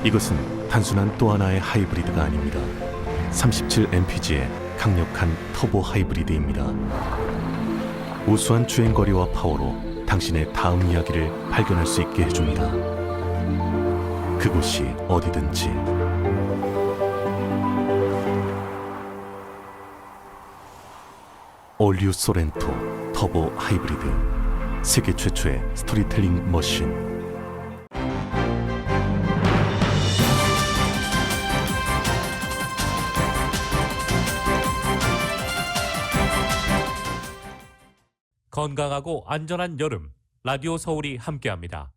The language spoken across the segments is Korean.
이것은 단순한 또 하나의 하이브리드가 아닙니다. 37mpg의 강력한 터보 하이브리드입니다. 우수한 주행거리와 파워로 당신의 다음 이야기를 발견할 수 있게 해줍니다. 그곳이 어디든지. 올류 소렌토 터보 하이브리드, 세계 최초의 스토리텔링 머신. 건강하고 안전한 여름, 라디오 서울이 함께합니다.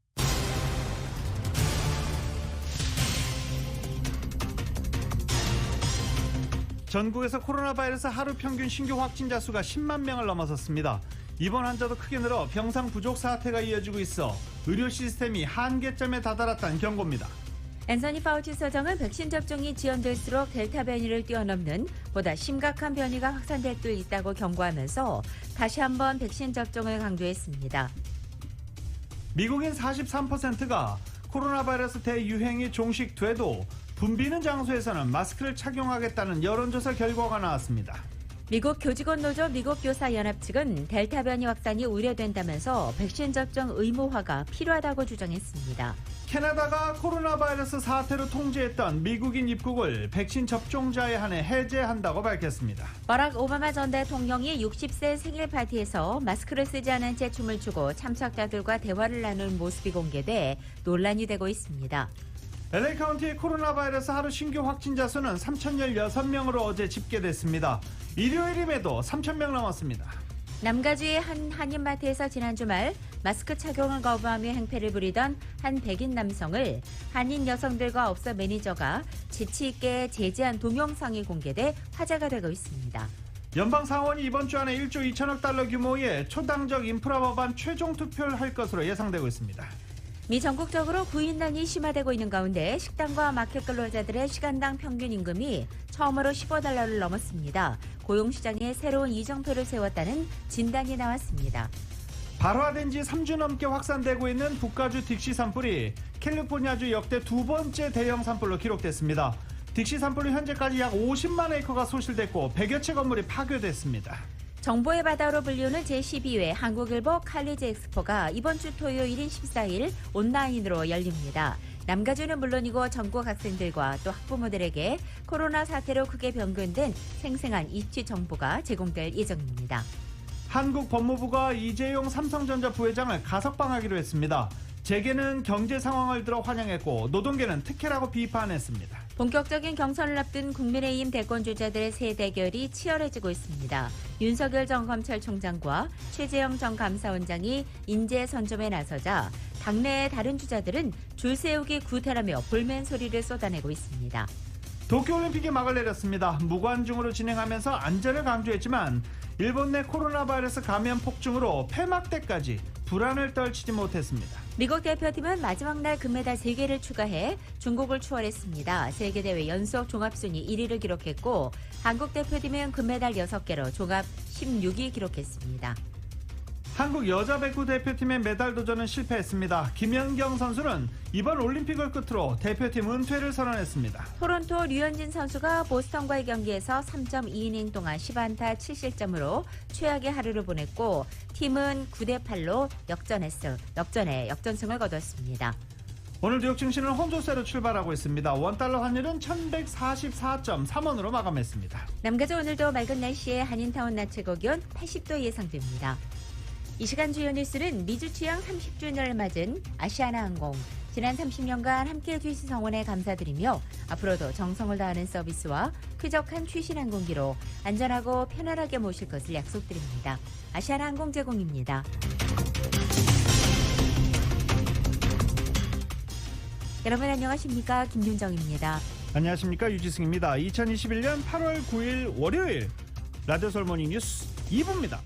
전국에서 코로나 바이러스 하루 평균 신규 확진자 수가 10만 명을 넘어섰습니다. 입원 환자도 크게 늘어 병상 부족 사태가 이어지고 있어 의료 시스템이 한계점에 다다랐다는 경고입니다. 앤서니 파우치 서장은 백신 접종이 지연될수록 델타 변이를 뛰어넘는 보다 심각한 변이가 확산될 수 있다고 경고하면서 다시 한번 백신 접종을 강조했습니다. 미국인 43%가 코로나 바이러스 대유행이 종식돼도 붐비는 장소에서는 마스크를 착용하겠다는 여론조사 결과가 나왔습니다. 미국 교직원 노조 미국교사연합 측은 델타 변이 확산이 우려된다면서 백신 접종 의무화가 필요하다고 주장했습니다. 캐나다가 코로나 바이러스 사태로 통제했던 미국인 입국을 백신 접종자에 한해 해제한다고 밝혔습니다. 버락 오바마 전 대통령이 60세 생일 파티에서 마스크를 쓰지 않은 채 춤을 추고 참석자들과 대화를 나눈 모습이 공개돼 논란이 되고 있습니다. LA 카운티의 코로나 바이러스 하루 신규 확진자 수는 3,016명으로 어제 집계됐습니다. 일요일임에도 3,000명 넘었습니다. 남가주의 한 한인마트에서 지난 주말 마스크 착용을 거부하며 행패를 부리던 한 백인 남성을 한인 여성들과 업소 매니저가 재치 있게 제지한 동영상이 공개돼 화제가 되고 있습니다. 연방 상원이 이번 주 안에 1조 2천억 달러 규모의 초당적 인프라 법안 최종 투표를 할 것으로 예상되고 있습니다. 미 전국적으로 구인난이 심화되고 있는 가운데 식당과 마켓 근로자들의 시간당 평균 임금이 처음으로 $15를 넘었습니다. 고용시장에 새로운 이정표를 세웠다는 진단이 나왔습니다. 발화된 지 3주 넘게 확산되고 있는 북가주 딕시 산불이 캘리포니아주 역대 두 번째 대형 산불로 기록됐습니다. 딕시 산불은 현재까지 약 50만 에이커가 소실됐고 100여 채 건물이 파괴됐습니다. 정보의 바다로 불리우는 제12회 한국일보 칼리지 엑스포가 이번 주 토요일인 14일 온라인으로 열립니다. 남가주는 물론이고 전국 학생들과 또 학부모들에게 코로나 사태로 크게 변경된 생생한 입시 정보가 제공될 예정입니다. 한국 법무부가 이재용 삼성전자 부회장을 가석방하기로 했습니다. 재계는 경제 상황을 들어 환영했고 노동계는 특혜라고 비판했습니다. 본격적인 경선을 앞둔 국민의힘 대권주자들의 새 대결이 치열해지고 있습니다. 윤석열 전 검찰총장과 최재형 전 감사원장이 인재 선점에 나서자 당내의 다른 주자들은 줄 세우기 구태라며 불멘 소리를 쏟아내고 있습니다. 도쿄올림픽이 막을 내렸습니다. 무관중으로 진행하면서 안전을 강조했지만 일본 내 코로나 바이러스 감염 폭증으로 폐막 때까지 불안을 떨치지 못했습니다. 미국 대표팀은 마지막 날 금메달 3개를 추가해 중국을 추월했습니다. 세계대회 연속 종합순위 1위를 기록했고 한국 대표팀은 금메달 6개로 종합 16위 기록했습니다. 한국 여자 배구 대표팀의 메달 도전은 실패했습니다. 김연경 선수는 이번 올림픽을 끝으로 대표팀 은퇴를 선언했습니다. 토론토 류현진 선수가 보스턴과의 경기에서 3.2이닝 동안 10안타 7실점으로 최악의 하루를 보냈고 팀은 9대8로 역전승을 거뒀습니다. 오늘 뉴욕 증시는 혼조세로 출발하고 있습니다. 원달러 환율은 1144.3원으로 마감했습니다. 남가주 오늘도 맑은 날씨에 한인타운 낮 최고 기온 80도 예상됩니다. 이 시간 주요 뉴스는 미주 취양 30주년을 맞은 아시아나항공. 지난 30년간 함께해 주신 성원에 감사드리며 앞으로도 정성을 다하는 서비스와 쾌적한 최신 항공기로 안전하고 편안하게 모실 것을 약속드립니다. 아시아나항공 제공입니다. 여러분 안녕하십니까? 김윤정입니다. 안녕하십니까? 유지승입니다. 2021년 8월 9일 월요일 라디오 서울 모닝 뉴스 2부입니다.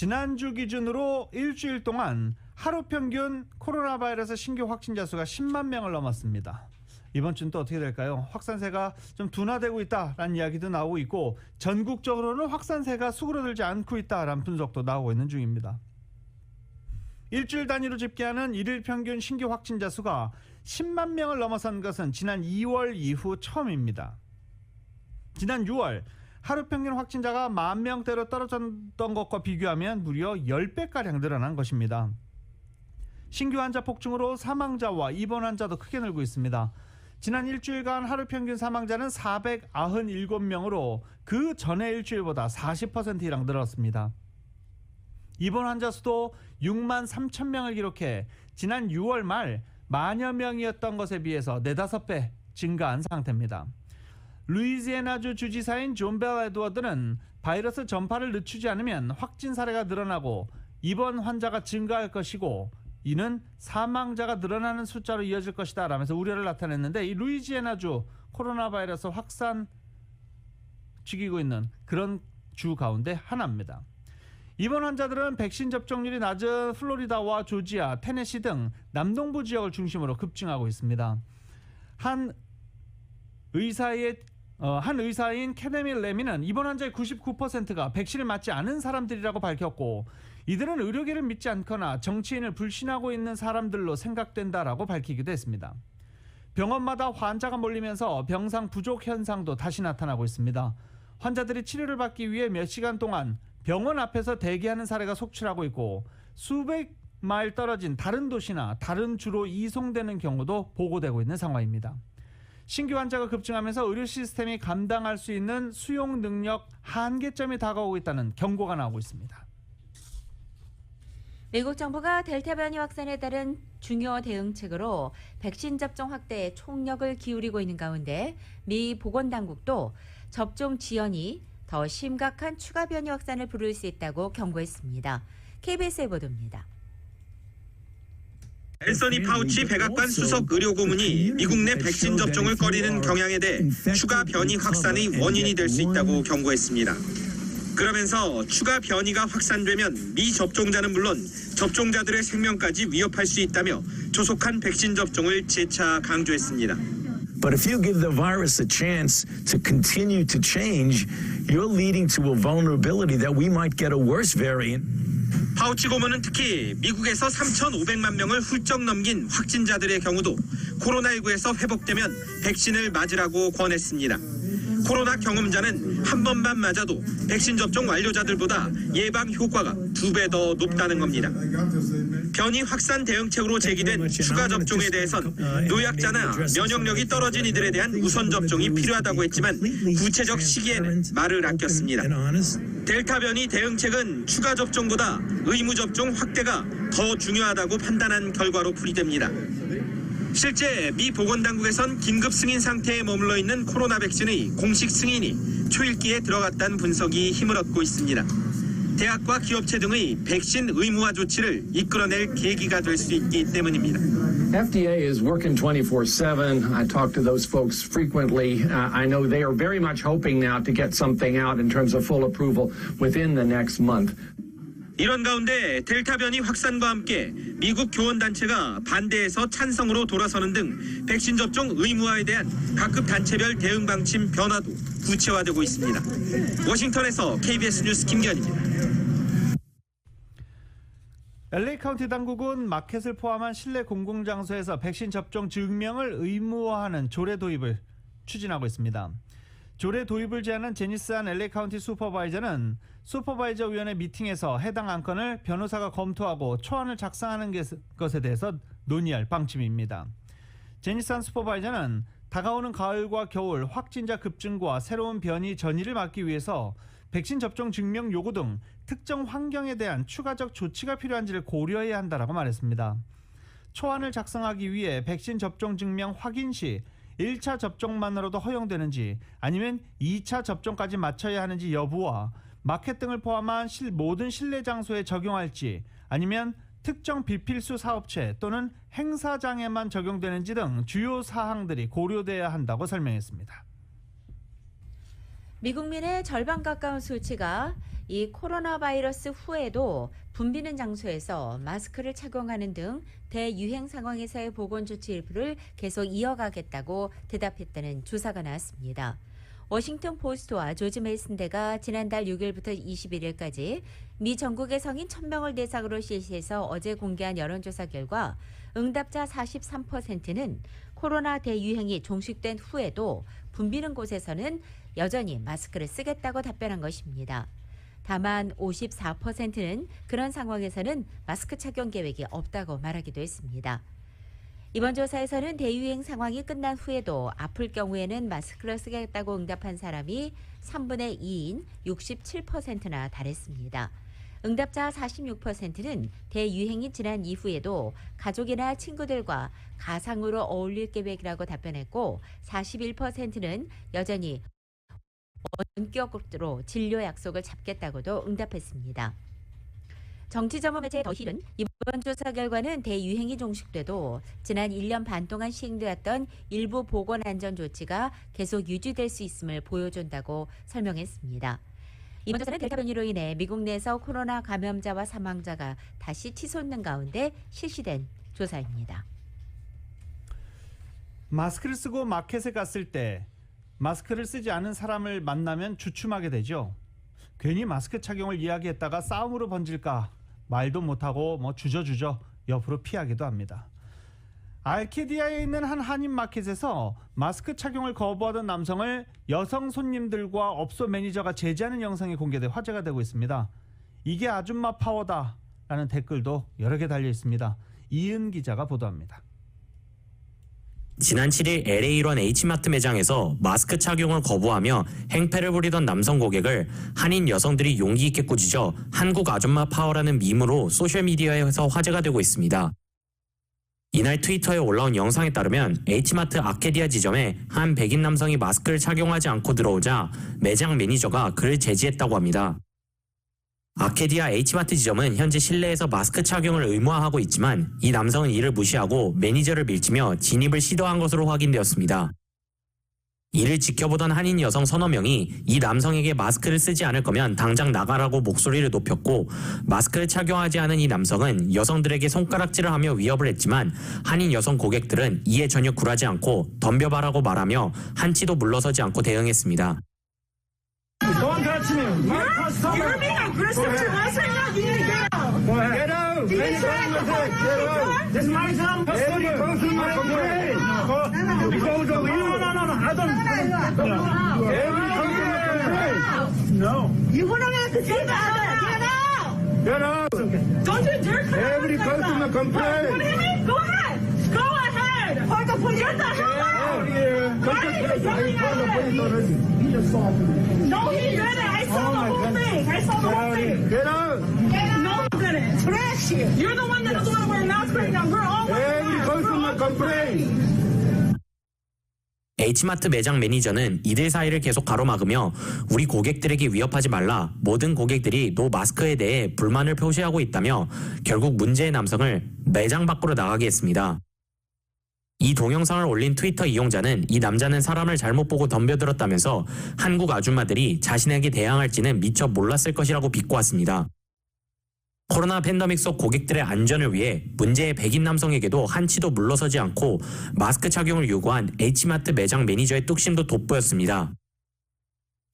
지난주 기준으로 일주일 동안 하루 평균 코로나 바이러스 신규 확진자 수가 10만 명을 넘었습니다. 이번 주는 또 어떻게 될까요? 확산세가 좀 둔화되고 있다라는 이야기도 나오고 있고 전국적으로는 확산세가 수그러들지 않고 있다라는 분석도 나오고 있는 중입니다. 일주일 단위로 집계하는 일일 평균 신규 확진자 수가 10만 명을 넘어선 것은 지난 2월 이후 처음입니다. 지난 6월 하루 평균 확진자가 10,000명대로 떨어졌던 것과 비교하면 무려 10배가량 늘어난 것입니다. 신규 환자 폭증으로 사망자와 입원 환자도 크게 늘고 있습니다. 지난 일주일간 하루 평균 사망자는 497명으로 그 전의 일주일보다 40%이상 늘었습니다. 입원 환자 수도 6만 3천 명을 기록해 지난 6월 말 만여 명이었던 것에 비해서 4-5배 증가한 상태입니다. 루이지애나주 주지사인 존 벨 에드워드는 바이러스 전파를 늦추지 않으면 확진 사례가 늘어나고 입원 환자가 증가할 것이고 이는 사망자가 늘어나는 숫자로 이어질 것이다 라면서 우려를 나타냈는데 이 루이지애나주 코로나 바이러스 확산 죽이고 있는 그런 주 가운데 하나입니다. 입원 환자들은 백신 접종률이 낮은 플로리다와 조지아, 테네시 등 남동부 지역을 중심으로 급증하고 있습니다. 한 의사인 케네밀 레미는 입원 환자의 99%가 백신을 맞지 않은 사람들이라고 밝혔고 이들은 의료계를 믿지 않거나 정치인을 불신하고 있는 사람들로 생각된다라고 밝히기도 했습니다. 병원마다 환자가 몰리면서 병상 부족 현상도 다시 나타나고 있습니다. 환자들이 치료를 받기 위해 몇 시간 동안 병원 앞에서 대기하는 사례가 속출하고 있고 수백 마일 떨어진 다른 도시나 다른 주로 이송되는 경우도 보고되고 있는 상황입니다. 신규 환자가 급증하면서 의료 시스템이 감당할 수 있는 수용 능력 한계점이 다가오고 있다는 경고가 나오고 있습니다. 미국 정부가 델타 변이 확산에 따른 중요 대응책으로 백신 접종 확대에 총력을 기울이고 있는 가운데 미 보건당국도 접종 지연이 더 심각한 추가 변이 확산을 부를 수 있다고 경고했습니다. KBS의 보도입니다. 앤서니 파우치 백악관 수석 의료고문이 미국 내 백신 접종을 꺼리는 경향에 대해 추가 변이 확산의 원인이 될 수 있다고 경고했습니다. 그러면서 추가 변이가 확산되면 미접종자는 물론 접종자들의 생명까지 위협할 수 있다며 조속한 백신 접종을 재차 강조했습니다. But if you give the virus a chance to continue to change, you're leading to a vulnerability that we might get a worse variant. 파우치 고문은 특히 미국에서 3,500만 명을 훌쩍 넘긴 확진자들의 경우도 코로나19에서 회복되면 백신을 맞으라고 권했습니다. 코로나 경험자는 한 번만 맞아도 백신 접종 완료자들보다 예방 효과가 2배 더 높다는 겁니다. 변이 확산 대응책으로 제기된 추가 접종에 대해선 노약자나 면역력이 떨어진 이들에 대한 우선 접종이 필요하다고 했지만 구체적 시기에는 말을 아꼈습니다. 델타 변이 대응책은 추가 접종보다 의무 접종 확대가 더 중요하다고 판단한 결과로 풀이됩니다. 실제 미 보건당국에선 긴급 승인 상태에 머물러 있는 코로나 백신의 공식 승인이 초읽기에 들어갔다는 분석이 힘을 얻고 있습니다. 대학과 기업체 등의 백신 의무화 조치를 이끌어낼 계기가 될 수 있기 때문입니다. FDA is working 24/7. I talk to those folks frequently. I know they are very much hoping now to get something out in terms of full approval within the next month. 이런 가운데 델타 변이 확산과 함께 미국 교원단체가 반대에서 찬성으로 돌아서는 등 백신 접종 의무화에 대한 각급 단체별 대응 방침 변화도 구체화되고 있습니다. 워싱턴에서 KBS 뉴스 김기현입니다. LA 카운티 당국은 마켓을 포함한 실내 공공장소에서 백신 접종 증명을 의무화하는 조례 도입을 추진하고 있습니다. 조례 도입을 제안한 제니스한 LA 카운티 슈퍼바이저는 슈퍼바이저 위원회 미팅에서 해당 안건을 변호사가 검토하고 초안을 작성하는 것에 대해서 논의할 방침입니다. 제니스한 슈퍼바이저는 다가오는 가을과 겨울 확진자 급증과 새로운 변이 전이를 막기 위해서 백신 접종 증명 요구 등 특정 환경에 대한 추가적 조치가 필요한지를 고려해야 한다라고 말했습니다. 초안을 작성하기 위해 백신 접종 증명 확인 시 1차 접종만으로도 허용되는지 아니면 2차 접종까지 마쳐야 하는지 여부와 마켓 등을 포함한 모든 실내 장소에 적용할지 아니면 특정 비필수 사업체 또는 행사장에만 적용되는지 등 주요 사항들이 고려돼야 한다고 설명했습니다. 미국민의 절반 가까운 수치가 이 코로나 바이러스 후에도 붐비는 장소에서 마스크를 착용하는 등 대유행 상황에서의 보건 조치 일부를 계속 이어가겠다고 대답했다는 조사가 나왔습니다. 워싱턴 포스트와 조지 메이슨대가 지난달 6일부터 21일까지 미 전국의 성인 1000명을 대상으로 실시해서 어제 공개한 여론조사 결과 응답자 43%는 코로나 대유행이 종식된 후에도 붐비는 곳에서는 여전히 마스크를 쓰겠다고 답변한 것입니다. 다만 54%는 그런 상황에서는 마스크 착용 계획이 없다고 말하기도 했습니다. 이번 조사에서는 대유행 상황이 끝난 후에도 아플 경우에는 마스크를 쓰겠다고 응답한 사람이 3분의 2인 67%나 달했습니다. 응답자 46%는 대유행이 지난 이후에도 가족이나 친구들과 가상으로 어울릴 계획이라고 답변했고 41%는 여전히 원격으로 진료 약속을 잡겠다고도 응답했습니다. 정치 전문 매체 더힐은 이번 조사 결과는 대유행이 종식돼도 지난 1년 반 동안 시행되었던 일부 보건안전 조치가 계속 유지될 수 있음을 보여준다고 설명했습니다. 이번 조사는 델타 변이로 인해 미국 내에서 코로나 감염자와 사망자가 다시 치솟는 가운데 실시된 조사입니다. 마스크를 쓰고 마켓에 갔을 때 마스크를 쓰지 않은 사람을 만나면 주춤하게 되죠. 괜히 마스크 착용을 이야기했다가 싸움으로 번질까 말도 못하고 주저주저 옆으로 피하기도 합니다. 아케디아에 있는 한 한인 마켓에서 마스크 착용을 거부하던 남성을 여성 손님들과 업소 매니저가 제지하는 영상이 공개돼 화제가 되고 있습니다. 이게 아줌마 파워다 라는 댓글도 여러 개 달려 있습니다. 이은 기자가 보도합니다. 지난 7일 LA의 한 H마트 매장에서 마스크 착용을 거부하며 행패를 부리던 남성 고객을 한인 여성들이 용기 있게 꾸짖어 한국 아줌마 파워라는 밈으로 소셜미디어에서 화제가 되고 있습니다. 이날 트위터에 올라온 영상에 따르면 H마트 아케디아 지점에 한 백인 남성이 마스크를 착용하지 않고 들어오자 매장 매니저가 그를 제지했다고 합니다. 아케디아 H마트 지점은 현재 실내에서 마스크 착용을 의무화하고 있지만 이 남성은 이를 무시하고 매니저를 밀치며 진입을 시도한 것으로 확인되었습니다. 이를 지켜보던 한인 여성 서너 명이 이 남성에게 마스크를 쓰지 않을 거면 당장 나가라고 목소리를 높였고 마스크를 착용하지 않은 이 남성은 여성들에게 손가락질을 하며 위협을 했지만 한인 여성 고객들은 이에 전혀 굴하지 않고 덤벼봐라고 말하며 한치도 물러서지 않고 대응했습니다. You're being aggressive to us right now. You need to get out. Go ahead. Get out. Did you try to Get out. This is my job. Every customer complain. Because of you. No. I don't. Every customer complain. No. You wouldn't have to take that. Get out. Get out. Don't you dare come Every out like customer that. complain. What do you mean? Go ahead. Go ahead. Hold the police. Get the hell out. Why are you yelling at me? No, he didn't. I saw the whole thing. I saw the whole thing. Get out. No, he didn't. Trash you. You're the one that doesn't want to wear masks right now. We're all wearing Every masks. We're customer all complain. H마트 매장 매니저는 이들 사이를 계속 가로막으며 우리 고객들에게 위협하지 말라, 모든 고객들이 노 마스크에 대해 불만을 표시하고 있다며 결국 문제의 남성을 매장 밖으로 나가게 했습니다. 이 동영상을 올린 트위터 이용자는 이 남자는 사람을 잘못 보고 덤벼들었다면서 한국 아줌마들이 자신에게 대항할지는 미처 몰랐을 것이라고 비꼬았습니다. 코로나 팬데믹 속 고객들의 안전을 위해 문제의 백인 남성에게도 한치도 물러서지 않고 마스크 착용을 요구한 H마트 매장 매니저의 뚝심도 돋보였습니다.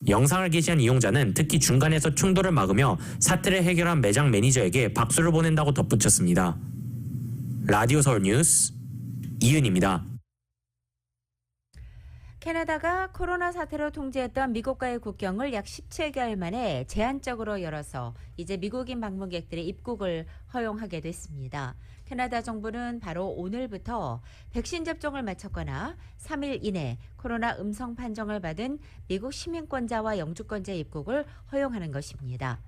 영상을 게시한 이용자는 특히 중간에서 충돌을 막으며 사태를 해결한 매장 매니저에게 박수를 보낸다고 덧붙였습니다. 라디오 서울 뉴스 이은입니다. 캐나다가 코로나 사태로 통제했던 미국과의 국경을 약 17개월 만에 제한적으로 열어서 이제 미국인 방문객들의 입국을 허용하게 됐습니다. 캐나다 정부는 바로 오늘부터 백신 접종을 마쳤거나 3일 이내 코로나 음성 판정을 받은 미국 시민권자와 영주권자의 입국을 허용하는 것입니다.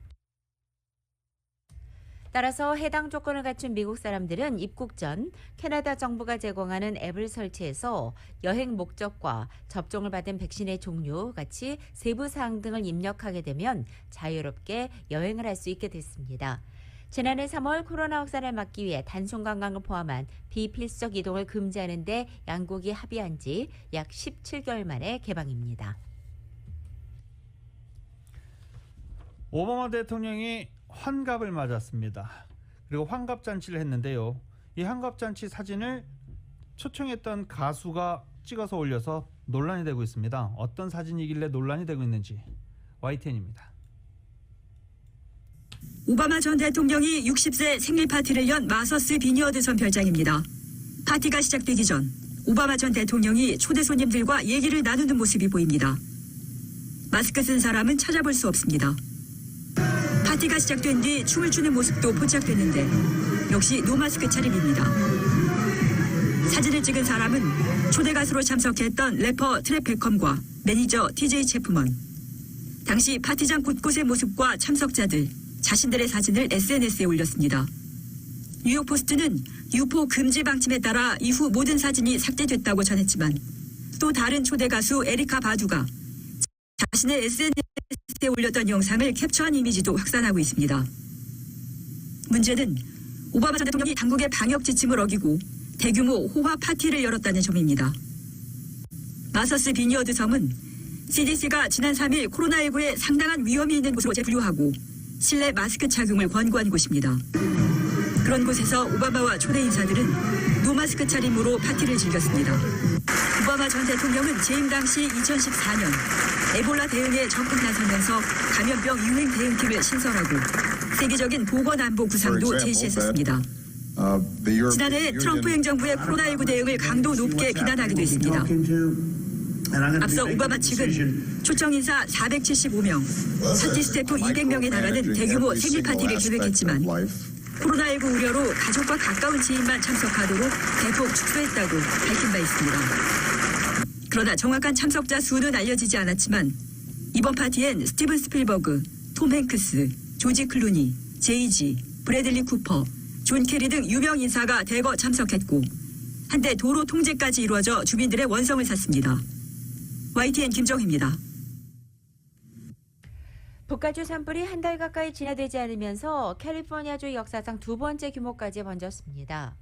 따라서 해당 조건을 갖춘 미국 사람들은 입국 전 캐나다 정부가 제공하는 앱을 설치해서 여행 목적과 접종을 받은 백신의 종류 같이 세부 사항 등을 입력하게 되면 자유롭게 여행을 할 수 있게 됐습니다. 지난해 3월 코로나 확산을 막기 위해 단순 관광을 포함한 비필수적 이동을 금지하는 데 양국이 합의한 지 약 17개월 만에 개방입니다. 오바마 대통령이 환갑을 맞았습니다. 그리고 환갑잔치를 했는데요. 이 환갑잔치 사진을 초청했던 가수가 찍어서 올려서 논란이 되고 있습니다. 어떤 사진이길래 논란이 되고 있는지 YTN입니다. 오바마 전 대통령이 60세 생일 파티를 연 마서스 비니어드섬 별장입니다. 파티가 시작되기 전 오바마 전 대통령이 초대 손님들과 얘기를 나누는 모습이 보입니다. 마스크 쓴 사람은 찾아볼 수 없습니다. 파티가 시작된 뒤 춤을 추는 모습도 포착됐는데 역시 노마스크 차림입니다. 사진을 찍은 사람은 초대 가수로 참석했던 래퍼 트랩 베컴과 매니저 TJ 체프먼. 당시 파티장 곳곳의 모습과 참석자들, 자신들의 사진을 SNS에 올렸습니다. 뉴욕포스트는 유포 금지 방침에 따라 이후 모든 사진이 삭제됐다고 전했지만 또 다른 초대 가수 에리카 바두가 자신의 SNS에 올렸던 영상을 캡처한 이미지도 확산하고 있습니다. 문제는 오바마 전 대통령이 당국의 방역 지침을 어기고 대규모 호화 파티를 열었다는 점입니다. 마서스 비니어드 섬은 CDC가 지난 3일 코로나19에 상당한 위험이 있는 곳으로 재분류하고 실내 마스크 착용을 권고한 곳입니다. 그런 곳에서 오바마와 초대 인사들은 노마스크 차림으로 파티를 즐겼습니다. 오바마 전 대통령은 재임 당시 2014년 에볼라 대응에 적극 나서면서 감염병 유행 대응팀을 신설하고 세계적인 보건안보 구상도 제시했었습니다. 지난해 트럼프 행정부의 코로나19 대응을 강도 높게 비난하기도 했습니다. 앞서 오바마 측은 초청 인사 475명, 파티 스태프 200명에 달하는 대규모 생일 파티를 계획했지만 코로나19 우려로 가족과 가까운 지인만 참석하도록 대폭 축소했다고 밝힌 바 있습니다. 그러나 정확한 참석자 수는 알려지지 않았지만 이번 파티엔 스티븐 스필버그, 톰 행크스, 조지 클루니, 제이지, 브래들리 쿠퍼, 존 캐리 등 유명 인사가 대거 참석했고 한때 도로 통제까지 이루어져 주민들의 원성을 샀습니다. YTN 김정희입니다. 북가주 산불이 한 달 가까이 지나되지 않으면서 캘리포니아주 역사상 두 번째 규모까지 번졌습니다.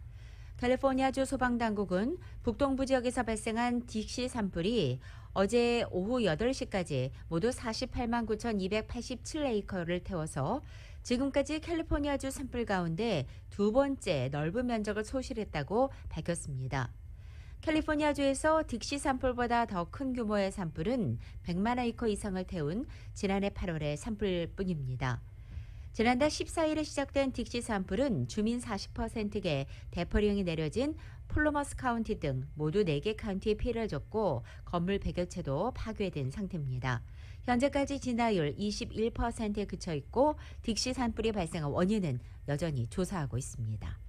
캘리포니아주 소방당국은 북동부 지역에서 발생한 딕시 산불이 어제 오후 8시까지 모두 48만 9,287에이커를 태워서 지금까지 캘리포니아주 산불 가운데 두 번째 넓은 면적을 소실했다고 밝혔습니다. 캘리포니아주에서 딕시 산불보다 더 큰 규모의 산불은 100만 에이커 이상을 태운 지난해 8월의 산불뿐입니다. 지난달 14일에 시작된 딕시 산불은 주민 40%에 대포령이 내려진 플로머스 카운티 등 모두 4개 카운티에 피해를 줬고 건물 100여 채도 파괴된 상태입니다. 현재까지 진화율 21%에 그쳐 있고 딕시 산불이 발생한 원인은 여전히 조사하고 있습니다.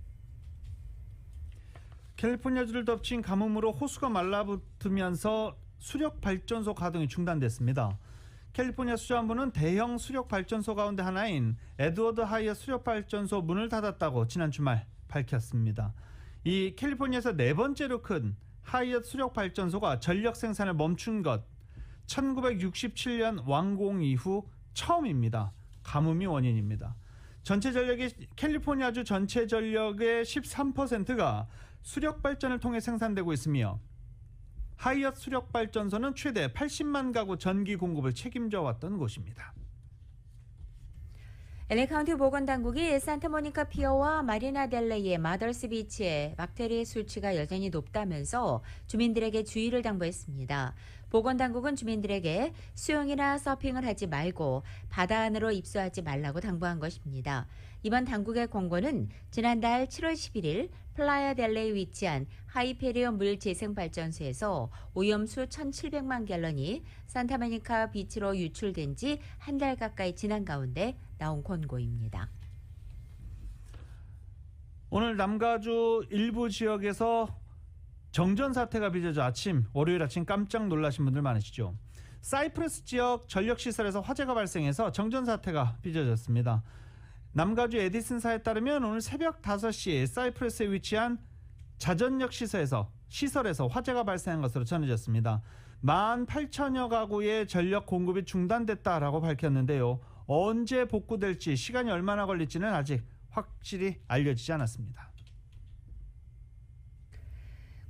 캘리포니아주를 덮친 가뭄으로 호수가 말라붙으면서 수력발전소 가동이 중단됐습니다. 캘리포니아 수자원부는 대형 수력발전소 가운데 하나인 에드워드 하이어 수력발전소 문을 닫았다고 지난 주말 밝혔습니다. 이 캘리포니아에서 네 번째로 큰 하이어 수력발전소가 전력 생산을 멈춘 것 1967년 완공 이후 처음입니다. 가뭄이 원인입니다. 캘리포니아주 전체 전력의 13%가 수력발전을 통해 생산되고 있으며 하이엇 수력발전소는 최대 80만 가구 전기 공급을 책임져 왔던 곳입니다. LA 카운티 보건당국이 산타모니카 피어와 마리나 델레이의 마더스 비치에 박테리아 수치가 여전히 높다면서 주민들에게 주의를 당부했습니다. 보건당국은 주민들에게 수영이나 서핑을 하지 말고 바다 안으로 입수하지 말라고 당부한 것입니다. 이번 당국의 권고는 지난달 7월 11일 플라야 델레이에 위치한 하이페리온 물재생발전소에서 오염수 1,700만 갤런이 산타모니카 비치로 유출된 지 한 달 가까이 지난 가운데 나온 권고입니다. 오늘 남가주 일부 지역에서 정전 사태가 빚어져 월요일 아침 깜짝 놀라신 분들 많으시죠. 사이프러스 지역 전력시설에서 화재가 발생해서 정전 사태가 빚어졌습니다. 남가주 에디슨사에 따르면 오늘 새벽 5시에 사이프러스에 위치한 자전력 시설에서 화재가 발생한 것으로 전해졌습니다. 18,000여 가구의 전력 공급이 중단됐다라고 밝혔는데요. 언제 복구될지 시간이 얼마나 걸릴지는 아직 확실히 알려지지 않았습니다.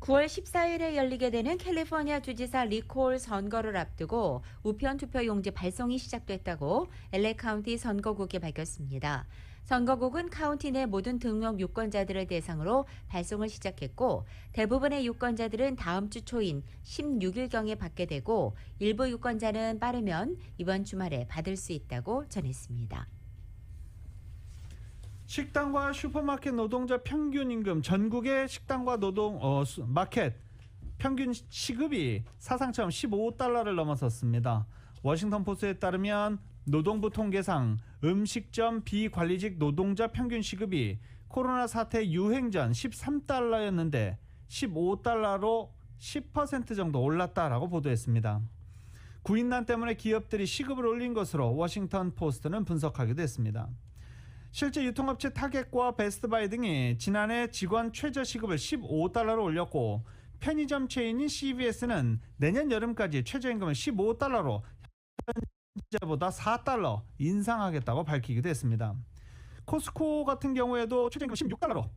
9월 14일에 열리게 되는 캘리포니아 주지사 리콜 선거를 앞두고 우편 투표 용지 발송이 시작됐다고 LA 카운티 선거국이 밝혔습니다. 선거국은 카운티 내 모든 등록 유권자들을 대상으로 발송을 시작했고 대부분의 유권자들은 다음 주 초인 16일경에 받게 되고 일부 유권자는 빠르면 이번 주말에 받을 수 있다고 전했습니다. 식당과 슈퍼마켓 노동자 평균 임금, 전국의 식당과 마켓 평균 시급이 사상 처음 $15를 넘어섰습니다. 워싱턴 포스트에 따르면 노동부 통계상 음식점 비관리직 노동자 평균 시급이 코로나 사태 유행 전 $13였는데 $15로 10% 정도 올랐다라고 보도했습니다. 구인난 때문에 기업들이 시급을 올린 것으로 워싱턴 포스트는 분석하기도 했습니다. 실제 유통업체 타겟과 베스트바이 등이 지난해 직원 최저 시급을 $15로 올렸고 편의점 체인인 CVS는 내년 여름까지 최저임금을 $15로 현재보다 $4 인상하겠다고 밝히기도 했습니다. 코스코 같은 경우에도 최저임금 $16로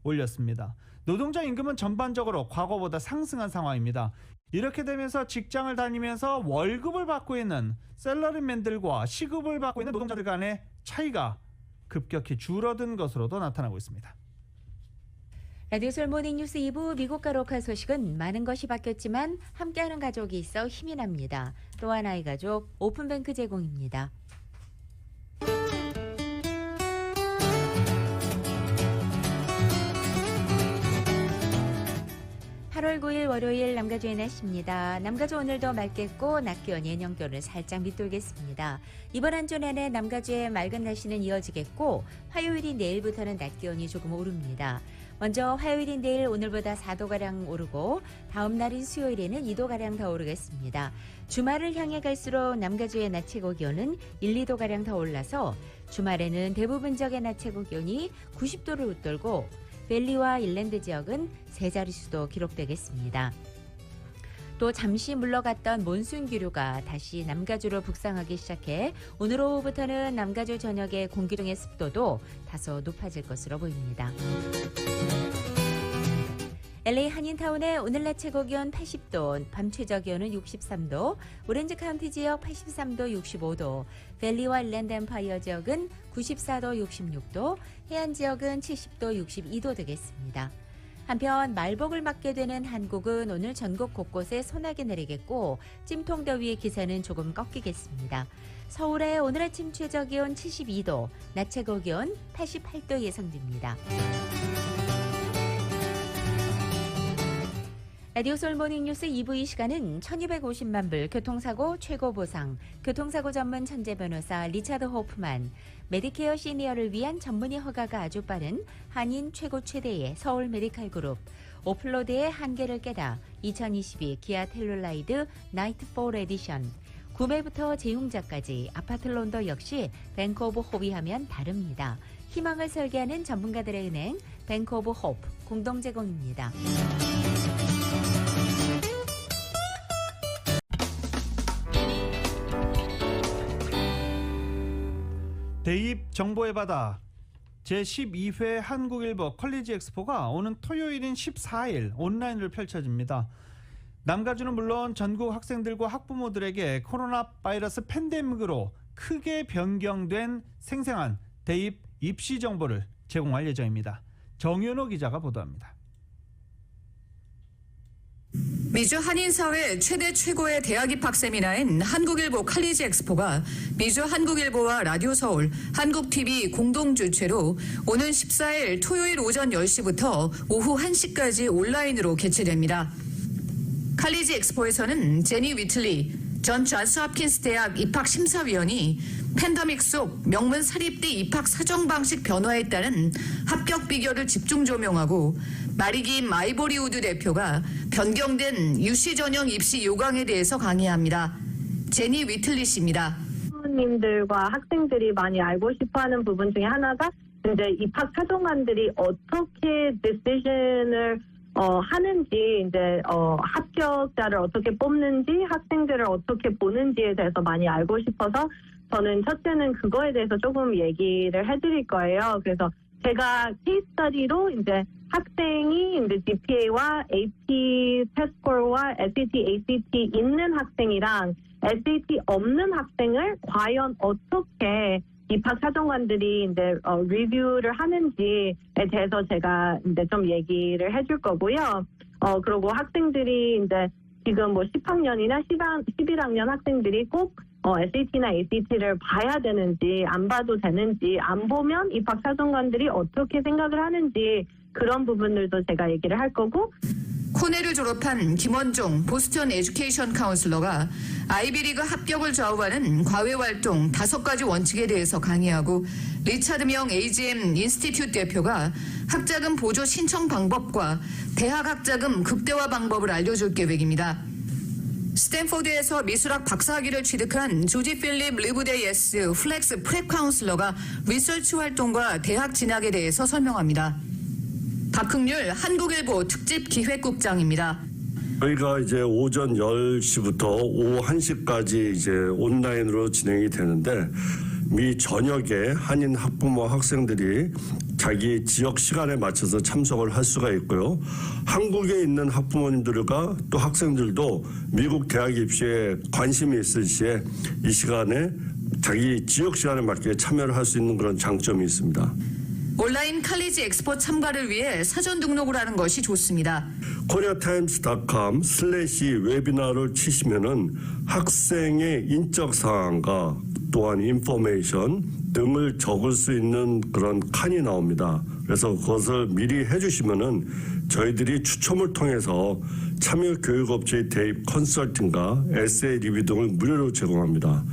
올렸습니다. 노동자 임금은 전반적으로 과거보다 상승한 상황입니다. 이렇게 되면서 직장을 다니면서 월급을 받고 있는 셀러리맨들과 시급을 받고 있는 노동자들 간의 차이가 급격히 줄어든 것으로도 나타나고 있습니다. 라디오 서울 모닝뉴스 2부 미국과 로컬 소식은 많은 것이 바뀌었지만 함께하는 가족이 있어 힘이 납니다. 또 하나의 가족 오픈뱅크 제공입니다. 8월 9일 월요일 남가주의 날씨입니다. 남가주 오늘도 맑겠고 낮 기온 예년 기온을 살짝 밑돌겠습니다. 이번 한 주 내내 남가주의 맑은 날씨는 이어지겠고 화요일인 내일부터는 낮 기온이 조금 오릅니다. 먼저 화요일인 내일 오늘보다 4도가량 오르고 다음 날인 수요일에는 2도가량 더 오르겠습니다. 주말을 향해 갈수록 남가주의 낮 최고 기온은 1, 2도가량 더 올라서 주말에는 대부분 지역의 낮 최고 기온이 90도를 웃돌고 밸리와 인랜드 지역은 세 자릿수도 기록되겠습니다. 또 잠시 물러갔던 몬순 기류가 다시 남가주로 북상하기 시작해 오늘 오후부터는 남가주 전역의 공기 중의 습도도 다소 높아질 것으로 보입니다. LA 한인타운의 오늘 낮 최고 기온 80도, 밤 최저 기온은 63도, 오렌지 카운티 지역 83도, 65도, 밸리와 일랜드 엠파이어 지역은 94도, 66도, 해안 지역은 70도, 62도 되겠습니다. 한편 말복을 맞게 되는 한국은 오늘 전국 곳곳에 소나기 내리겠고 찜통더위의 기세는 조금 꺾이겠습니다. 서울의 오늘 아침 최저 기온 72도, 낮 최고 기온 88도 예상됩니다. 라디오 서울 모닝뉴스 2부 이 시간은 1250만 불 교통사고 최고 보상, 교통사고 전문 천재 변호사 리차드 호프만, 메디케어 시니어를 위한 전문의 허가가 아주 빠른 한인 최고 최대의 서울 메디칼 그룹, 오플로드의 한계를 깨다 2022 기아 텔룰라이드 나이트 4 에디션, 구매부터 재용자까지 아파트 론도 역시 뱅크 오브 홉이 하면 다릅니다. 희망을 설계하는 전문가들의 은행 뱅크 오브 홉 공동 제공입니다. 대입 정보의 바다 제12회 한국일보 컬리지 엑스포가 오는 토요일인 14일 온라인으로 펼쳐집니다. 남가주는 물론 전국 학생들과 학부모들에게 코로나 바이러스 팬데믹으로 크게 변경된 생생한 대입 입시 정보를 제공할 예정입니다. 정윤호 기자가 보도합니다. 미주 한인사회 최대 최고의 대학 입학 세미나인 한국일보 컬리지 엑스포가 미주 한국일보와 라디오 서울, 한국TV 공동 주최로 오는 14일 토요일 오전 10시부터 오후 1시까지 온라인으로 개최됩니다. 컬리지 엑스포에서는 제니 위틀리 전 존스 홉킨스 대학 입학심사위원이 팬데믹 속 명문 사립대 입학 사정 방식 변화에 따른 합격 비결을 집중 조명하고 마리김 아이보리우드 대표가 변경된 유시 전형 입시 요강에 대해서 강의합니다. 제니 위틀리 씨입니다. 부모님들과 학생들이 많이 알고 싶어하는 부분 중에 하나가 이제 입학 사정관들이 어떻게 디시전을 하는지, 이제 합격자를 어떻게 뽑는지, 학생들을 어떻게 보는지에 대해서 많이 알고 싶어서 저는 첫째는 그거에 대해서 조금 얘기를 해드릴 거예요. 그래서 제가 케이스 스터디로 이제 학생이 이제 GPA와 AP 테스트 스코어와 SAT, ACT 있는 학생이랑 SAT 없는 학생을 과연 어떻게 입학 사정관들이 이제 리뷰를 하는지에 대해서 제가 이제 좀 얘기를 해줄 거고요. 그리고 학생들이 이제 지금 뭐 10학년이나 11학년 학생들이 꼭 SAT나 ACT를 봐야 되는지, 안 봐도 되는지, 안 보면 입학 사정관들이 어떻게 생각을 하는지 그런 부분들도 제가 얘기를 할 거고. 코넬을 졸업한 김원종 보스턴 에듀케이션 카운슬러가 아이비리그 합격을 좌우하는 과외활동 5가지 원칙에 대해서 강의하고, 리차드 명 AGM 인스티튜트 대표가 학자금 보조 신청 방법과 대학 학자금 극대화 방법을 알려줄 계획입니다. 스탠포드에서 미술학 박사학위를 취득한 조지 필립 리브데예스 플렉스 프랩 카운슬러가 리서치 활동과 대학 진학에 대해서 설명합니다. 박흥률 한국일보 특집 기획국장입니다. 저희가 이제 오전 10시부터 오후 1시까지 이제 온라인으로 진행이 되는데, 미 전역에 한인 학부모 학생들이 자기 지역 시간에 맞춰서 참석을 할 수가 있고요. 한국에 있는 학부모님들과 또 학생들도 미국 대학 입시에 관심이 있을 시에 이 시간에 자기 지역 시간에 맞게 참여를 할 수 있는 그런 장점이 있습니다. 온라인 칼리지 엑스포 참가를 위해 사전 등록을 하는 것이 좋습니다. koreatimes.com/웨비나를 치시면은 학생의 인적 사항과 또한 인포메이션 등을 적을 수 있는 그런 칸이 나옵니다. 그래서 그것을 미리 해주시면은 저희들이 추첨을 통해서 참여 교육업체의 대입 컨설팅과 에세이 리뷰 등을 무료로 제공합니다.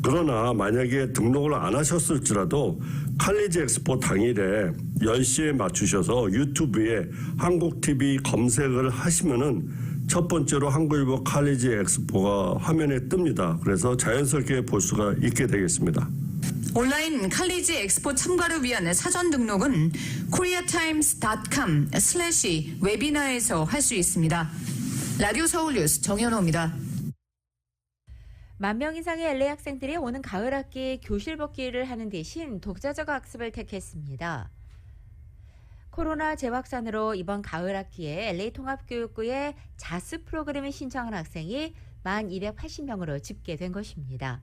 그러나 만약에 등록을 안 하셨을지라도 칼리지 엑스포 당일에 10시에 맞추셔서 유튜브에 한국TV 검색을 하시면은 첫 번째로 한국일보 칼리지 엑스포가 화면에 뜹니다. 그래서 자연스럽게 볼 수가 있게 되겠습니다. 온라인 칼리지 엑스포 참가를 위한 사전 등록은 koreatimes.com/웨비나에서 할 수 있습니다. 라디오 서울 뉴스 정현호입니다. 10,000명 이상의 LA 학생들이 오는 가을 학기에 교실 복귀를 하는 대신 독자적 학습을 택했습니다. 코로나 재확산으로 이번 가을 학기에 LA 통합교육부의 자습 프로그램에 신청한 학생이 1,280명으로 집계된 것입니다.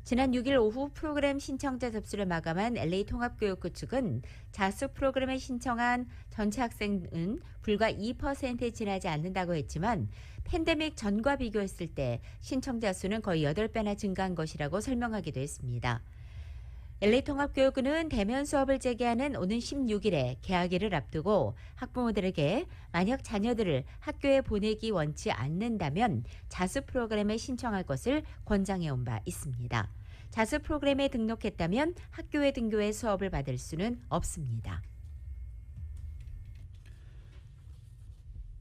지난 6일 오후 프로그램 신청자 접수를 마감한 LA 통합교육부 측은 자습 프로그램에 신청한 전체 학생은 불과 2%에 지나지 않는다고 했지만 팬데믹 전과 비교했을 때 신청자 수는 거의 8배나 증가한 것이라고 설명하기도 했습니다. LA 통합교육부는 대면 수업을 재개하는 오는 16일에 개학일을 앞두고 학부모들에게 만약 자녀들을 학교에 보내기 원치 않는다면 자습 프로그램에 신청할 것을 권장해온 바 있습니다. 자습 프로그램에 등록했다면 학교에 등교해 수업을 받을 수는 없습니다.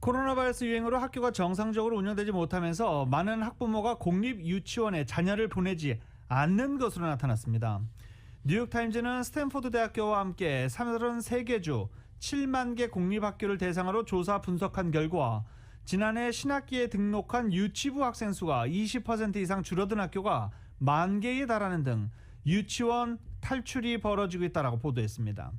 코로나 바이러스 유행으로 학교가 정상적으로 운영되지 못하면서 많은 학부모가 공립 유치원에 자녀를 보내지 않는 것으로 나타났습니다. 뉴욕타임즈는 스탠포드 대학교와 함께 33개 주 7만 개 공립학교를 대상으로 조사 분석한 결과 지난해 신학기에 등록한 유치부 학생 수가 20% 이상 줄어든 학교가 10,000개에 달하는 등 유치원 탈출이 벌어지고 있다고 보도했습니다.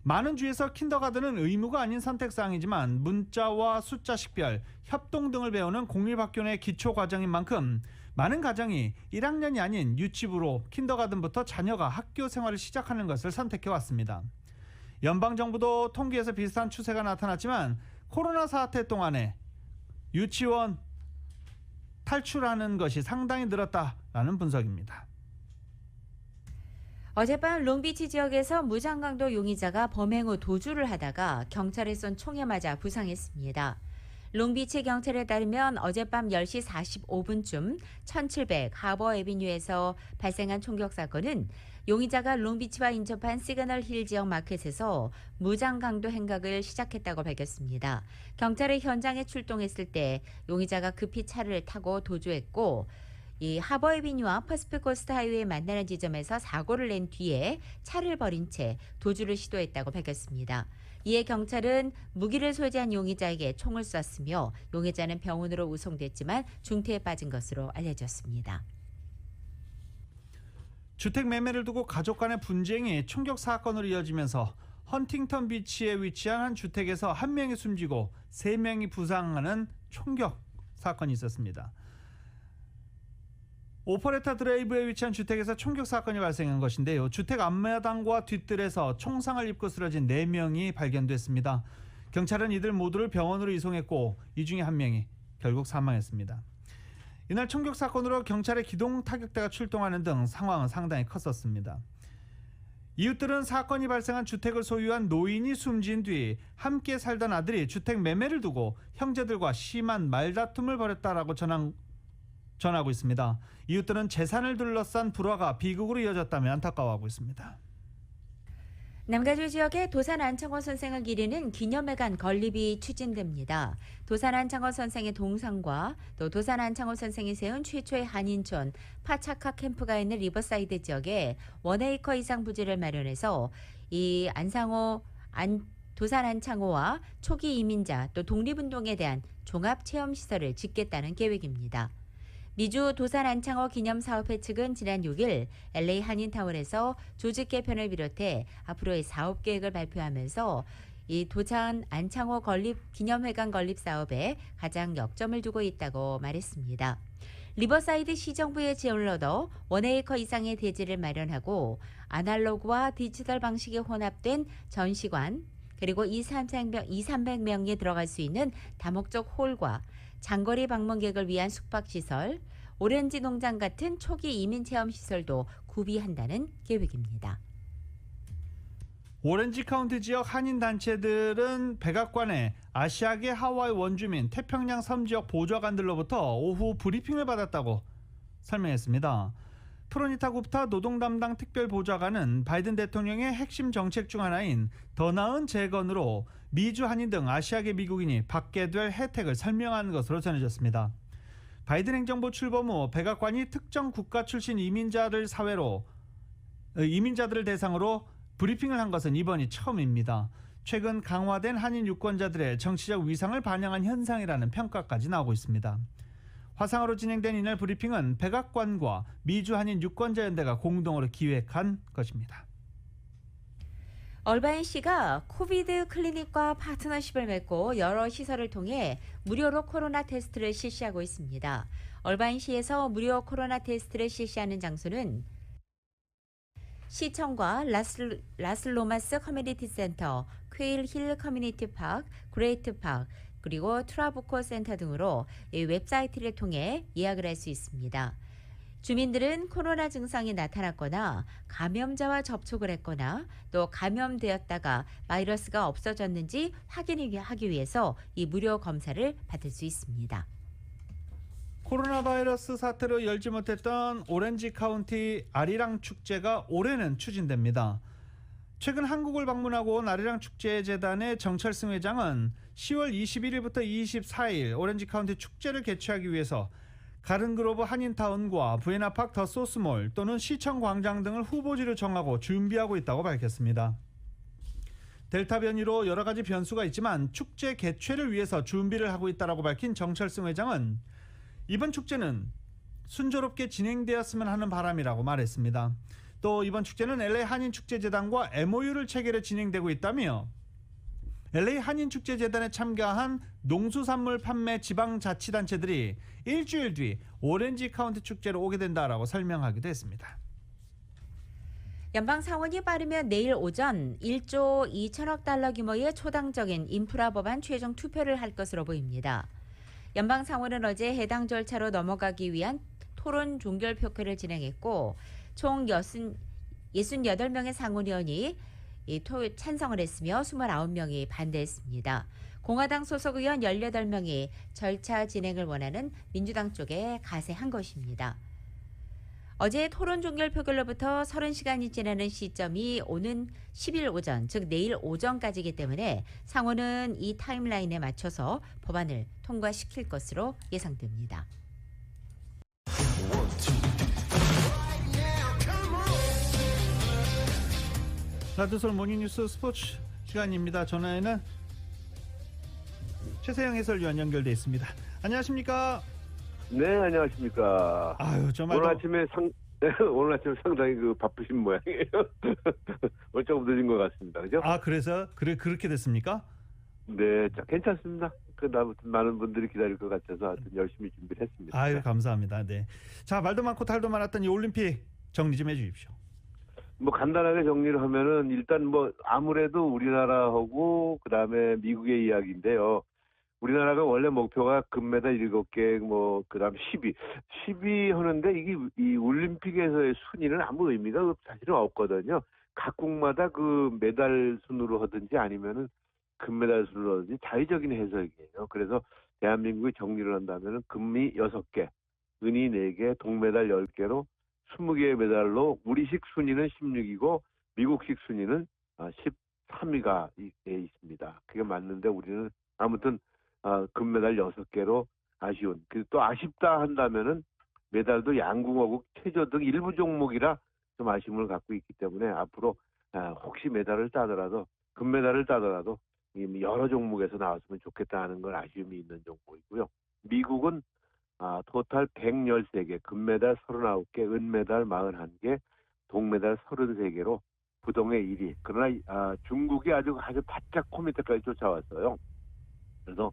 많은 주에서 킨더가든은 의무가 아닌 선택사항이지만 문자와 숫자 식별, 협동 등을 배우는 공립학교 내 기초과정인 만큼 많은 가정이 1학년이 아닌 유치부로 킨더가든부터 자녀가 학교 생활을 시작하는 것을 선택해왔습니다. 연방정부도 통계에서 비슷한 추세가 나타났지만 코로나 사태 동안에 유치원 탈출하는 것이 상당히 늘었다라는 분석입니다. 어젯밤 롱비치 지역에서 무장강도 용의자가 범행 후 도주를 하다가 경찰에 쏜 총에 맞아 부상했습니다. 롱비치 경찰에 따르면 어젯밤 10시 45분쯤 1700 하버 애비뉴에서 발생한 총격 사건은 용의자가 롱비치와 인접한 시그널 힐 지역 마켓에서 무장강도 행각을 시작했다고 밝혔습니다. 경찰이 현장에 출동했을 때 용의자가 급히 차를 타고 도주했고 이 하버 애비뉴와 퍼시픽 코스트 하이웨이 만나는 지점에서 사고를 낸 뒤에 차를 버린 채 도주를 시도했다고 밝혔습니다. 이에 경찰은 무기를 소지한 용의자에게 총을 쐈으며 용의자는 병원으로 우송됐지만 중태에 빠진 것으로 알려졌습니다. 주택 매매를 두고 가족 간의 분쟁이 총격 사건으로 이어지면서 헌팅턴 비치에 위치한 한 주택에서 1명이 숨지고 3명이 부상하는 총격 사건이 있었습니다. 오퍼레타 드라이브에 위치한 주택에서 총격 사건이 발생한 것인데요. 주택 앞마당과 뒷뜰에서 총상을 입고 쓰러진 4명이 발견됐습니다. 경찰은 이들 모두를 병원으로 이송했고 이 중에 한 명이 결국 사망했습니다. 이날 총격 사건으로 경찰의 기동 타격대가 출동하는 등 상황은 상당히 컸었습니다. 이웃들은 사건이 발생한 주택을 소유한 노인이 숨진 뒤 함께 살던 아들이 주택 매매를 두고 형제들과 심한 말다툼을 벌였다라고 전하고 있습니다. 이웃들은 재산을 둘러싼 불화가 비극으로 이어졌다며 안타까워하고 있습니다. 남가주 지역의 도산 안창호 선생을 기리는 기념회관 건립이 추진됩니다. 도산 안창호 선생의 동상과 또 도산 안창호 선생이 세운 최초의 한인촌 파차카 캠프가 있는 리버사이드 지역에 1에이커 이상 부지를 마련해서 이 도산 안창호와 초기 이민자 또 독립운동에 대한 종합체험시설을 짓겠다는 계획입니다. 미주 도산 안창호 기념사업회 측은 지난 6일 LA 한인타운에서 조직 개편을 비롯해 앞으로의 사업 계획을 발표하면서 이 도산 안창호 기념회관 건립 사업에 가장 역점을 두고 있다고 말했습니다. 리버사이드 시정부의 지원을 얻어 1에이커 이상의 대지를 마련하고 아날로그와 디지털 방식이 혼합된 전시관 그리고 200~300명이 들어갈 수 있는 다목적 홀과 장거리 방문객을 위한 숙박시설, 오렌지 농장 같은 초기 이민 체험시설도 구비한다는 계획입니다. 오렌지 카운티 지역 한인단체들은 백악관에 아시아계 하와이 원주민 태평양 섬 지역 보좌관들로부터 오후 브리핑을 받았다고 설명했습니다. 프로니타 굽타 노동 담당 특별 보좌관은 바이든 대통령의 핵심 정책 중 하나인 더 나은 재건으로 미주 한인 등 아시아계 미국인이 받게 될 혜택을 설명한 것으로 전해졌습니다. 바이든 행정부 출범 후 백악관이 특정 국가 출신 이민자들을 대상으로 브리핑을 한 것은 이번이 처음입니다. 최근 강화된 한인 유권자들의 정치적 위상을 반영한 현상이라는 평가까지 나오고 있습니다. 화상으로 진행된 이날 브리핑은 백악관과 미주 한인 유권자연대가 공동으로 기획한 것입니다. 얼바인시가 코비드 클리닉과 파트너십을 맺고 여러 시설을 통해 무료로 코로나 테스트를 실시하고 있습니다. 얼바인시에서 무료 코로나 테스트를 실시하는 장소는 시청과 라슬로마스 커뮤니티 센터, 퀘일 힐 커뮤니티 파크, 그레이트 파크, 그리고 트라부코 센터 등으로 이 웹사이트를 통해 예약을 할 수 있습니다. 주민들은 코로나 증상이 나타났거나 감염자와 접촉을 했거나 또 감염되었다가 바이러스가 없어졌는지 확인하기 위해서 이 무료 검사를 받을 수 있습니다. 코로나 바이러스 사태로 열지 못했던 오렌지 카운티 아리랑 축제가 올해는 추진됩니다. 최근 한국을 방문하고 온 아리랑 축제재단의 정철승 회장은 10월 21일부터 24일 오렌지 카운티 축제를 개최하기 위해서 가른그로브 한인타운과 부에나파크 더 소스몰 또는 시청 광장 등을 후보지로 정하고 준비하고 있다고 밝혔습니다. 델타 변이로 여러 가지 변수가 있지만 축제 개최를 위해서 준비를 하고 있다고 밝힌 정철승 회장은 이번 축제는 순조롭게 진행되었으면 하는 바람이라고 말했습니다. 또 이번 축제는 LA 한인축제재단과 MOU를 체결해 진행되고 있다며 LA 한인축제재단에 참가한 농수산물 판매 지방자치단체들이 일주일 뒤 오렌지 카운티 축제로 오게 된다라고 설명하기도 했습니다. 연방 상원이 빠르면 내일 오전 1조 2천억 달러 규모의 초당적인 인프라 법안 최종 투표를 할 것으로 보입니다. 연방 상원은 어제 해당 절차로 넘어가기 위한 토론 종결 표결을 진행했고 총 68명의 상원의원이 찬성을 했으며 29명이 반대했습니다. 공화당 소속 의원 18명이 절차 진행을 원하는 민주당 쪽에 가세한 것입니다. 어제 토론 종결 표결로부터 30시간이 지나는 시점이 오는 10일 오전, 즉 내일 오전까지이기 때문에 상원은 이 타임라인에 맞춰서 법안을 통과시킬 것으로 예상됩니다. 라디오서울 모닝뉴스 스포츠 시간입니다. 전화에는 최세영 해설위원 연결돼 있습니다. 안녕하십니까? 네, 안녕하십니까. 아유, 정말 오늘 아침에 오늘 아침에 상당히 바쁘신 모양이에요. 조금 늦은 것 같습니다. 그죠? 아, 그래서 그렇게 됐습니까? 네, 괜찮습니다. 많은 분들이 기다릴 것 같아서 하여튼 열심히 준비를 했습니다. 아유, 감사합니다. 네. 자, 말도 많고 탈도 많았던 이 올림픽 정리 좀 해주십시오. 뭐 간단하게 정리를 하면은 일단 뭐 아무래도 우리나라하고 그다음에 미국의 이야기인데요. 우리나라가 원래 목표가 금메달 7개, 뭐 그다음 10위 하는데 이게 이 올림픽에서의 순위는 아무 의미가 사실은 없거든요. 각국마다 그 메달 순으로 하든지 아니면은 금메달 순으로 하든지 자의적인 해석이에요. 그래서 대한민국이 정리를 한다면은 금이 6개, 은이 4개, 동메달 10개로 20개의 메달로 우리식 순위는 16이고 미국식 순위는 13위가 있습니다. 그게 맞는데 우리는 아무튼 금메달 6개로 아쉬운. 또 아쉽다 한다면은 메달도 양궁하고 체조 등 일부 종목이라 좀 아쉬움을 갖고 있기 때문에 앞으로 혹시 메달을 따더라도 금메달을 따더라도 여러 종목에서 나왔으면 좋겠다 하는 걸 아쉬움이 있는 종목이고요. 미국은 토탈 113개, 금메달 39개, 은메달 41개, 동메달 33개로 부동의 1위. 그러나 중국이 아주 바짝 코 밑에까지 쫓아왔어요. 그래서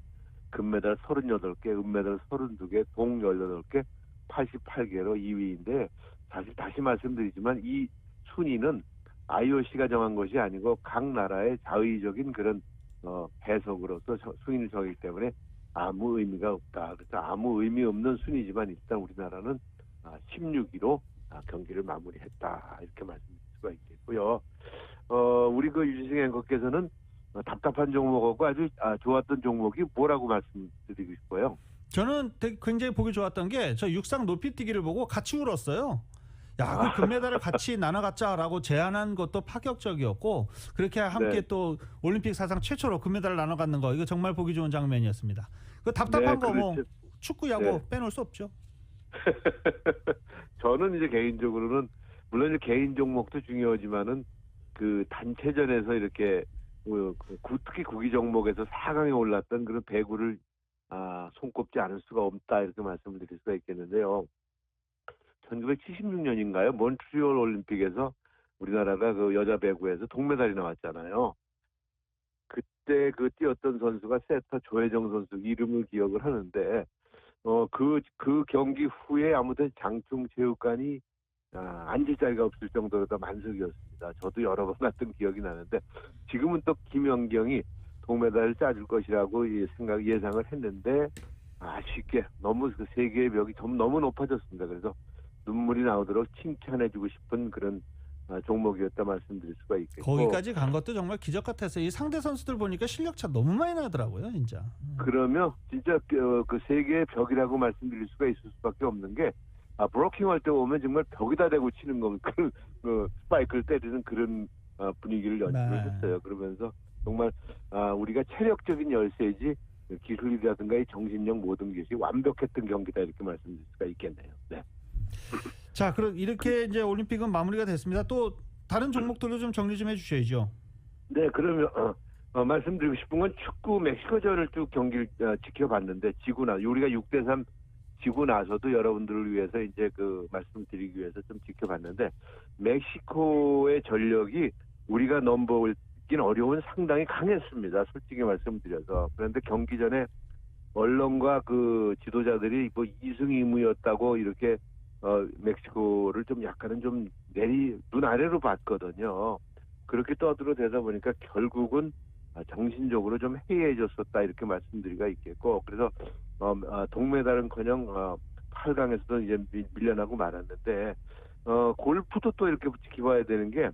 금메달 38개, 은메달 32개, 동 18개, 88개로 2위인데 사실 다시 말씀드리지만 이 순위는 IOC가 정한 것이 아니고 각 나라의 자의적인 그런 해석으로서 순위를 정하기 때문에 아무 의미가 없다. 그래서 아무 의미 없는 순위지만 일단 우리나라는 16위로 경기를 마무리했다. 이렇게 말씀드릴 수가 있겠고요. 우리 그 유지승 앵커께서는 답답한 종목하고 아주 좋았던 종목이 뭐라고 말씀드리고 싶어요? 저는 굉장히 보기 좋았던 게 저 육상 높이뛰기를 보고 같이 울었어요. 야, 그 금메달을 같이 나눠 갖자라고 제안한 것도 파격적이었고 그렇게 함께 네. 또 올림픽 사상 최초로 금메달을 나눠 갖는 거 이거 정말 보기 좋은 장면이었습니다. 그 답답한 네, 거 뭐 그렇죠. 축구, 야구 네. 빼놓을 수 없죠. 저는 이제 개인적으로는 물론 이제 개인 종목도 중요하지만은 그 단체전에서 이렇게 특히 구기 종목에서 4강에 올랐던 그런 배구를 손꼽지 않을 수가 없다 이렇게 말씀을 드릴 수가 있겠는데요. 1976년인가요? 몬트리올 올림픽에서 우리나라가 그 여자 배구에서 동메달이 나왔잖아요. 그때 그 뛰었던 선수가 세터 조혜정 선수 이름을 기억을 하는데 그 경기 후에 아무튼 장충 체육관이 앉을 자리가 없을 정도로 다 만석이었습니다. 저도 여러 번 갔던 기억이 나는데 지금은 또 김연경이 동메달을 따줄 것이라고 예상을 했는데 아쉽게 너무 그 세계의 벽이 너무 높아졌습니다. 그래서 눈물이 나오도록 칭찬해주고 싶은 그런 종목이었다 말씀드릴 수가 있겠고 거기까지 간 것도 정말 기적 같아서 이 상대 선수들 보니까 실력 차 너무 많이 나더라고요, 진짜. 그러면 진짜 그 세계의 벽이라고 말씀드릴 수가 있을 수밖에 없는 게 브로킹 할 때 보면 정말 벽에다 대고 치는 건 그런 스파이크를 때리는 그런 분위기를 연출을 네. 했어요. 그러면서 정말 우리가 체력적인 열세지 기술이라든가 이 정신력 모든 것이 완벽했던 경기다 이렇게 말씀드릴 수가 있겠네요. 네. 자, 그럼 이렇게 이제 올림픽은 마무리가 됐습니다. 또 다른 종목들도 좀 정리 좀 해주셔야죠. 네, 그러면 말씀드리고 싶은 건 축구 멕시코전을 쭉 경기를 지켜봤는데 우리가 6대3 지고 나서도 여러분들을 위해서 이제 그 말씀드리기 위해서 좀 지켜봤는데 멕시코의 전력이 우리가 넘보기는 어려운 상당히 강했습니다. 솔직히 말씀드려서. 그런데 경기 전에 언론과 그 지도자들이 뭐 2승 2무였다고 이렇게 멕시코를 좀 약간은 좀 눈 아래로 봤거든요. 그렇게 떠들어대다 보니까 결국은 정신적으로 좀 해이해졌었다 이렇게 말씀드리기가 있겠고 그래서 동메달은커녕 8강에서도 이제 밀려나고 말았는데 골프도 또 이렇게 지켜봐야 되는 게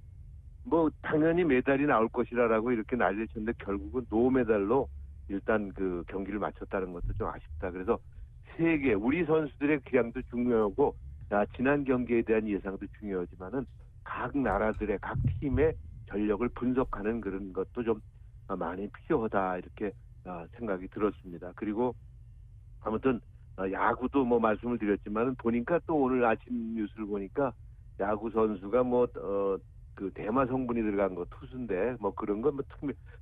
뭐 당연히 메달이 나올 것이라고 이렇게 난리를 쳤는데 결국은 노메달로 일단 그 경기를 마쳤다는 것도 좀 아쉽다. 그래서 세계 우리 선수들의 기량도 중요하고 지난 경기에 대한 예상도 중요하지만은 각 나라들의 각 팀의 전력을 분석하는 그런 것도 좀 많이 필요하다 이렇게 생각이 들었습니다. 그리고 아무튼 야구도 뭐 말씀을 드렸지만은 보니까 또 오늘 아침 뉴스를 보니까 야구 선수가 그 대마 성분이 들어간 거 투수인데 뭐 그런 건 뭐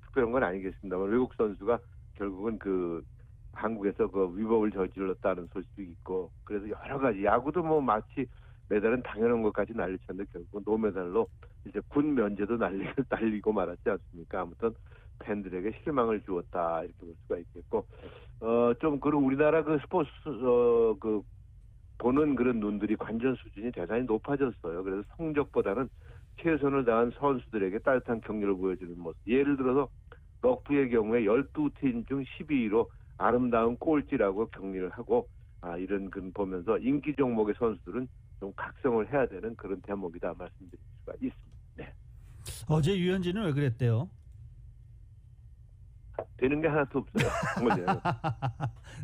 특별한 건 아니겠습니다만 외국 선수가 결국은 그 한국에서 그 위법을 저질렀다는 소식도 있고 그래서 여러 가지 야구도 뭐 마치 메달은 당연한 것까지 난리쳤는데 결국은 노메달로 이제 군 면제도 날리고 말았지 않습니까? 아무튼 팬들에게 실망을 주었다 이렇게 볼 수가 있겠고 좀 그리고 우리나라 그 스포츠 그 보는 그런 눈들이 관전 수준이 대단히 높아졌어요. 그래서 성적보다는 최선을 다한 선수들에게 따뜻한 격려를 보여주는 모습. 예를 들어서 럭비의 경우에 12팀 중 12위로 아름다운 꼴찌라고 격려를 하고 이런 글 보면서 인기 종목의 선수들은 좀 각성을 해야 되는 그런 대목이다 말씀드릴 수가 있습니다. 네. 어제 유현진은 왜 그랬대요? 되는 게 하나도 없어요.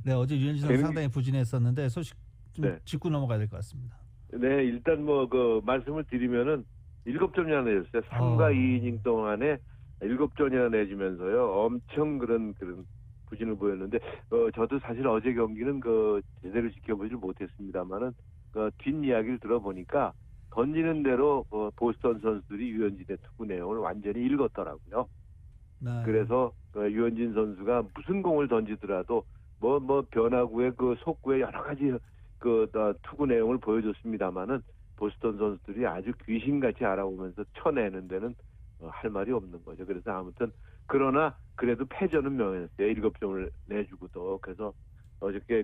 네, 어제 유현진 선수 상당히 부진했었는데 소식 좀 네. 짚고 넘어가야 될 것 같습니다. 네, 일단 그 말씀을 드리면은 7점이나 내줬어요. 3과 2이닝 동안에 7점이나 내주면서요. 엄청 그런 부진을 보였는데 저도 사실 어제 경기는 제대로 지켜보질 못했습니다만은 뒷이야기를 들어보니까 던지는 대로 보스턴 선수들이 유현진의 투구 내용을 완전히 읽었더라고요. 네. 그래서 유현진 선수가 무슨 공을 던지더라도 변화구의 속구의 여러 가지 투구 내용을 보여줬습니다만은 보스턴 선수들이 아주 귀신같이 알아보면서 쳐내는 데는 할 말이 없는 거죠. 그래서 아무튼 그러나 그래도 패전은 명했어요. 7점을 내주고도. 그래서 어저께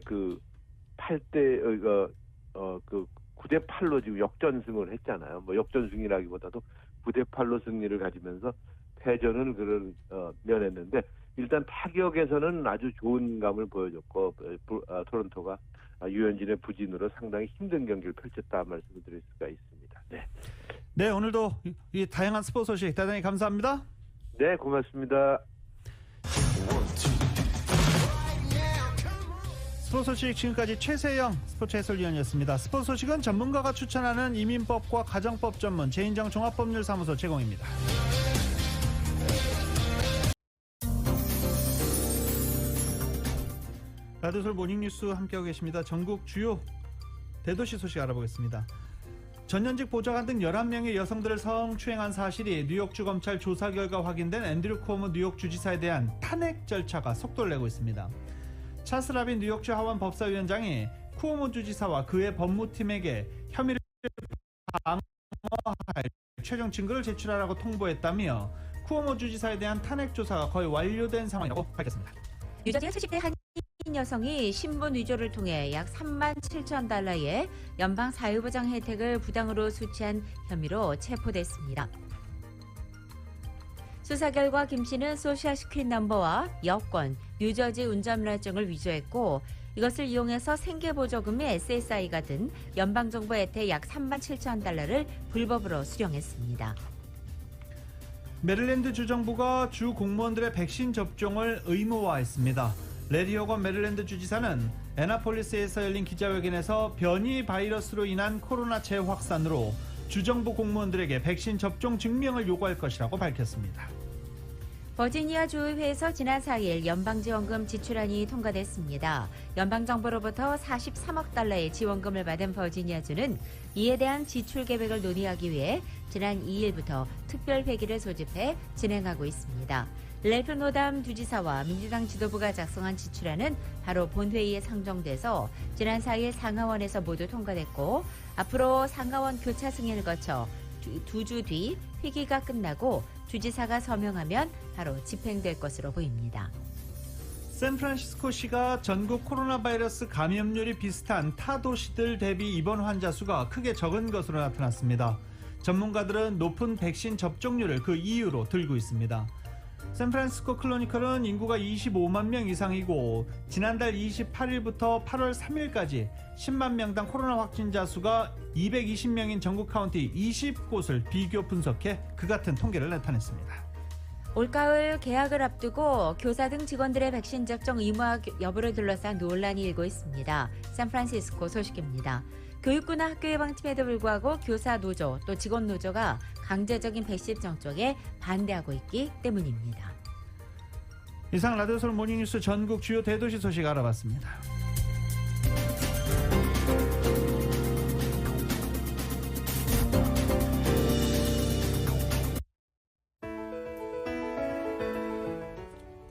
8대 9대 8로 지금 역전승을 했잖아요. 역전승이라기보다도 9대 8로 승리를 가지면서 패전은 면했는데 일단 타격에서는 아주 좋은 감을 보여줬고 토론토가 유현진의 부진으로 상당히 힘든 경기를 펼쳤다 말씀을 드릴 수가 있습니다. 네. 네, 오늘도 이 다양한 스포츠 소식 대단히 감사합니다. 네, 고맙습니다. 스포츠 소식 지금까지 최세영 스포츠 해설위원이었습니다. 스포츠 소식은 전문가가 추천하는 이민법과 가정법 전문 제인정 종합법률사무소 제공입니다. 라디오솔 모닝뉴스 함께하고 계십니다. 전국 주요 대도시 소식 알아보겠습니다. 전현직 보좌관 등 11명의 여성들을 성추행한 사실이 뉴욕주 검찰 조사 결과 확인된 앤드류 쿠오모 뉴욕 주지사에 대한 탄핵 절차가 속도를 내고 있습니다. 찰스 라빈 뉴욕주 하원 법사위원장이 쿠오모 주지사와 그의 법무팀에게 혐의를 방어할 최종 증거를 제출하라고 통보했다며 쿠오모 주지사에 대한 탄핵 조사가 거의 완료된 상황이라고 밝혔습니다. 뉴저지 70대 한인 여성이 신분 위조를 통해 약 3만 7천 달러의 연방 사회보장 혜택을 부당으로 수취한 혐의로 체포됐습니다. 수사 결과 김 씨는 소셜 시큐리티 넘버와 여권, 뉴저지 운전면허증을 위조했고 이것을 이용해서 생계보조금의 SSI가 든 연방정부 혜택 약 3만 7천 달러를 불법으로 수령했습니다. 메릴랜드 주정부가 주 공무원들의 백신 접종을 의무화했습니다. 레리 호건 메릴랜드 주지사는 애나폴리스에서 열린 기자회견에서 변이 바이러스로 인한 코로나 재확산으로 주정부 공무원들에게 백신 접종 증명을 요구할 것이라고 밝혔습니다. 버지니아 주의회에서 지난 4일 연방지원금 지출안이 통과됐습니다. 연방정부로부터 43억 달러의 지원금을 받은 버지니아주는 이에 대한 지출 계획을 논의하기 위해 지난 2일부터 특별회의를 소집해 진행하고 있습니다. 래프 노담 주지사와 민주당 지도부가 작성한 지출안은 바로 본회의에 상정돼서 지난 4일 상하원에서 모두 통과됐고 앞으로 상하원 교차 승인을 거쳐 2주 뒤 회기가 끝나고 주지사가 서명하면 바로 집행될 것으로 보입니다. 샌프란시스코시가 전국 코로나 바이러스 감염률이 비슷한 타 도시들 대비 입원 환자 수가 크게 적은 것으로 나타났습니다. 전문가들은 높은 백신 접종률을 그 이유로 들고 있습니다. 샌프란시스코 클로니컬은 인구가 25만 명 이상이고 지난달 28일부터 8월 3일까지 10만 명당 코로나 확진자 수가 220명인 전국 카운티 20곳을 비교 분석해 그 같은 통계를 나타냈습니다. 올가을 개학을 앞두고 교사 등 직원들의 백신 접종 의무화 여부를 둘러싼 논란이 일고 있습니다. 샌프란시스코 소식입니다. 교육부나 학교의 방침에도 불구하고 교사 노조 또 직원 노조가 강제적인 백신 접종에 반대하고 있기 때문입니다. 이상 라디오솔 모닝뉴스 전국 주요 대도시 소식 알아봤습니다.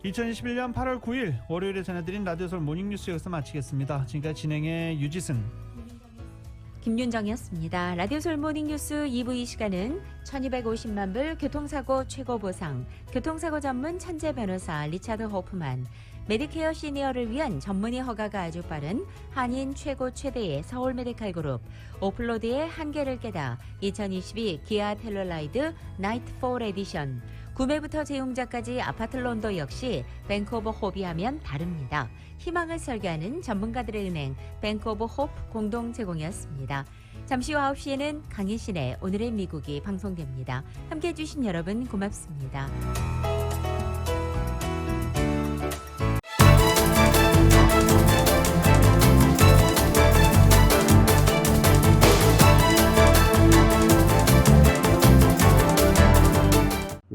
(2021년 8월 9일) 월요일에 전해드린 라디오솔 모닝뉴스 여기서 마치겠습니다. 지금까지 진행의 유지승, 김윤정이었습니다. 라디오 서울 모닝뉴스 2부 이 시간은 1250만 불 교통사고 최고 보상, 교통사고 전문 천재 변호사 리차드 호프만, 메디케어 시니어를 위한 전문의 허가가 아주 빠른 한인 최고 최대의 서울 메디칼 그룹, 오플로드의 한계를 깨다 2022 기아 텔러라이드 나이트 4 에디션, 구매부터 제용자까지 아파트 론도 역시 뱅크 오브 호비 하면 다릅니다. 희망을 설계하는 전문가들의 은행 뱅크 오브 호프 공동 제공이었습니다. 잠시 후 9시에는 강희신의 오늘의 미국이 방송됩니다. 함께해 주신 여러분 고맙습니다.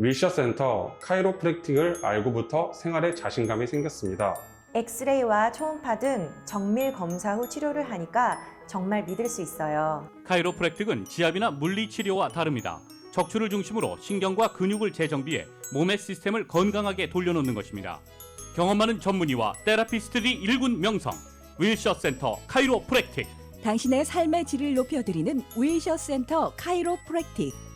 윌셔센터 카이로프랙틱을 알고부터 생활에 자신감이 생겼습니다. 엑스레이와 초음파 등 정밀 검사 후 치료를 하니까 정말 믿을 수 있어요. 카이로프랙틱은 지압이나 물리치료와 다릅니다. 척추를 중심으로 신경과 근육을 재정비해 몸의 시스템을 건강하게 돌려놓는 것입니다. 경험 많은 전문의와 테라피스트들이 일군 명성, 윌셔센터 카이로프랙틱. 당신의 삶의 질을 높여드리는 윌셔센터 카이로프랙틱.